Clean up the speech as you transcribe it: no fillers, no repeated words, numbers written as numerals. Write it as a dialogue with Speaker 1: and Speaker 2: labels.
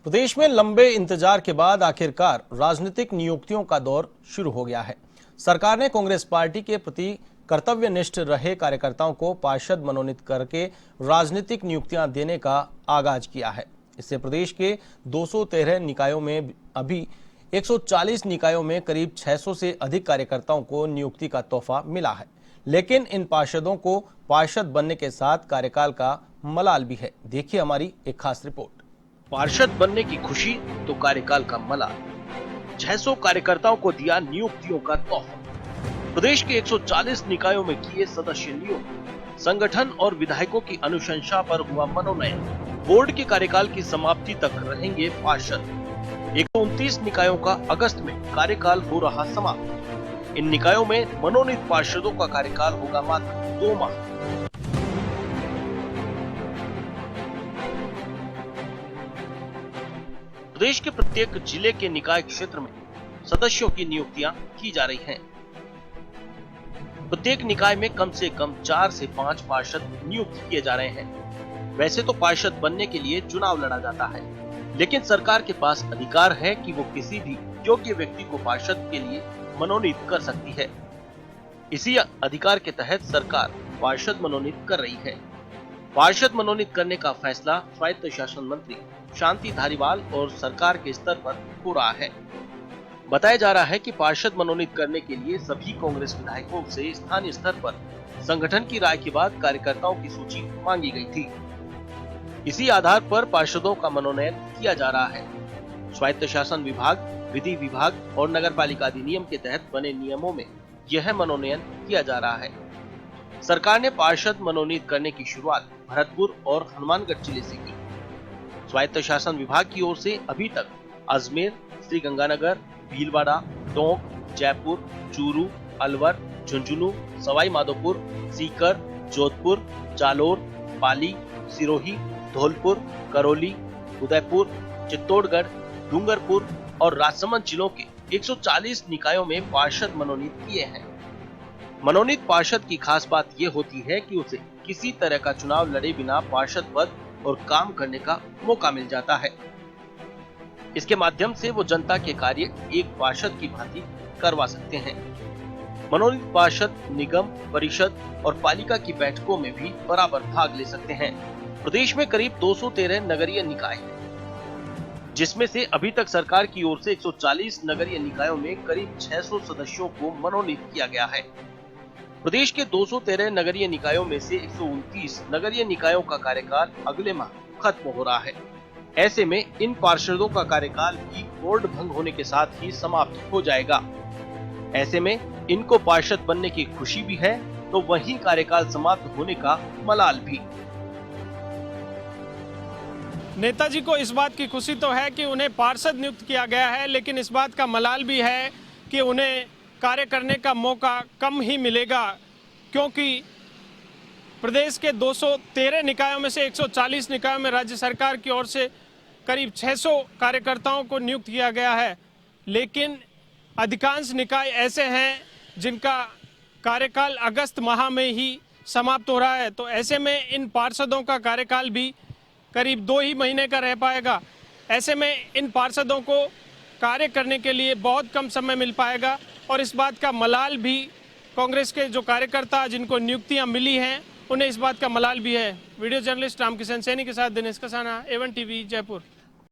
Speaker 1: प्रदेश में लंबे इंतजार के बाद आखिरकार राजनीतिक नियुक्तियों का दौर शुरू हो गया है। सरकार ने कांग्रेस पार्टी के प्रति कर्तव्यनिष्ठ रहे कार्यकर्ताओं को पार्षद मनोनीत करके राजनीतिक नियुक्तियां देने का आगाज किया है। इससे प्रदेश के 213 निकायों में अभी 140 निकायों में करीब 600 से अधिक कार्यकर्ताओं को नियुक्ति का तोहफा मिला है। लेकिन इन पार्षदों को पार्षद बनने के साथ कार्यकाल का मलाल भी है। देखिए हमारी एक खास रिपोर्ट।
Speaker 2: पार्षद बनने की खुशी तो कार्यकाल का मलाल। 600 कार्यकर्ताओं को दिया नियुक्तियों का तोहफा। प्रदेश के 140 निकायों में किए सदस्य नियुक्त। संगठन और विधायकों की अनुशंसा पर हुआ मनोनयन। बोर्ड के कार्यकाल की समाप्ति तक रहेंगे पार्षद। 129 निकायों का अगस्त में कार्यकाल हो रहा समाप्त। इन निकायों में मनोनीत पार्षदों का कार्यकाल होगा मात्र 2 माह। प्रदेश के प्रत्येक जिले के निकाय क्षेत्र में सदस्यों की नियुक्तियां की जा रही हैं। प्रत्येक निकाय में कम से कम 4 से 5 पार्षद नियुक्त किए जा रहे हैं। वैसे तो पार्षद बनने के लिए चुनाव लड़ा जाता है, लेकिन सरकार के पास अधिकार है कि वो किसी भी योग्य व्यक्ति को पार्षद के लिए मनोनीत कर सकती है। इसी अधिकार के तहत सरकार पार्षद मनोनीत कर रही है। पार्षद मनोनीत करने का फैसला स्वायत्त शासन मंत्री शांति धारीवाल और सरकार के स्तर पर हो रहा है। बताया जा रहा है कि पार्षद मनोनीत करने के लिए सभी कांग्रेस विधायकों से स्थानीय स्तर पर संगठन की राय के बाद कार्यकर्ताओं की सूची मांगी गई थी। इसी आधार पर पार्षदों का मनोनयन किया जा रहा है। स्वायत्त शासन विभाग, विधि विभाग और नगरपालिका अधिनियम के तहत बने नियमों में यह मनोनयन किया जा रहा है। सरकार ने पार्षद मनोनीत करने की शुरुआत भरतपुर और हनुमानगढ़ जिले से की। स्वायत्त शासन विभाग की ओर से अभी तक अजमेर, श्रीगंगानगर, भीलवाड़ा, टोंक, जयपुर, चूरू, अलवर, झुंझुनू, सवाई माधोपुर, सीकर, जोधपुर, जालोर, पाली, सिरोही, धौलपुर, करौली, उदयपुर, चित्तौड़गढ़, डूंगरपुर और राजसमंद जिलों के 140 निकायों में पार्षद मनोनीत किए हैं। मनोनीत पार्षद की खास बात यह होती है कि उसे किसी तरह का चुनाव लड़े बिना पार्षद पद और काम करने का मौका मिल जाता है। इसके माध्यम से वो जनता के कार्य एक पार्षद की भांति करवा सकते हैं। मनोनीत पार्षद निगम, परिषद और पालिका की बैठकों में भी बराबर भाग ले सकते हैं। प्रदेश में करीब 213 नगरीय निकाय हैं, जिसमें से अभी तक सरकार की ओर से 140 नगरीय निकायों में करीब 600 सदस्यों को मनोनीत किया गया है। प्रदेश के 213 नगरीय निकायों में से 129 नगरीय निकायों का कार्यकाल अगले माह खत्म हो रहा है। ऐसे में इन पार्षदों का कार्यकाल भी बोर्ड भंग होने के साथ ही समाप्त हो जाएगा। ऐसे में इनको पार्षद बनने की खुशी भी है, तो वहीं कार्यकाल समाप्त होने का मलाल भी।
Speaker 3: नेताजी को इस बात की खुशी तो है कि उन्हें पार्षद नियुक्त किया गया है, लेकिन इस बात का मलाल भी है कि उन्हें कार्य करने का मौका कम ही मिलेगा, क्योंकि प्रदेश के 213 निकायों में से 140 निकायों में राज्य सरकार की ओर से करीब 600 कार्यकर्ताओं को नियुक्त किया गया है। लेकिन अधिकांश निकाय ऐसे हैं जिनका कार्यकाल अगस्त माह में ही समाप्त हो रहा है, तो ऐसे में इन पार्षदों का कार्यकाल भी करीब 2 ही महीने का रह पाएगा। ऐसे में इन पार्षदों को कार्य करने के लिए बहुत कम समय मिल पाएगा और इस बात का मलाल भी कांग्रेस के जो कार्यकर्ता जिनको नियुक्तियां मिली हैं उन्हें इस बात का मलाल भी है। वीडियो जर्नलिस्ट रामकिशन सैनी के साथ दिनेश कसाना, A1 टीवी, जयपुर।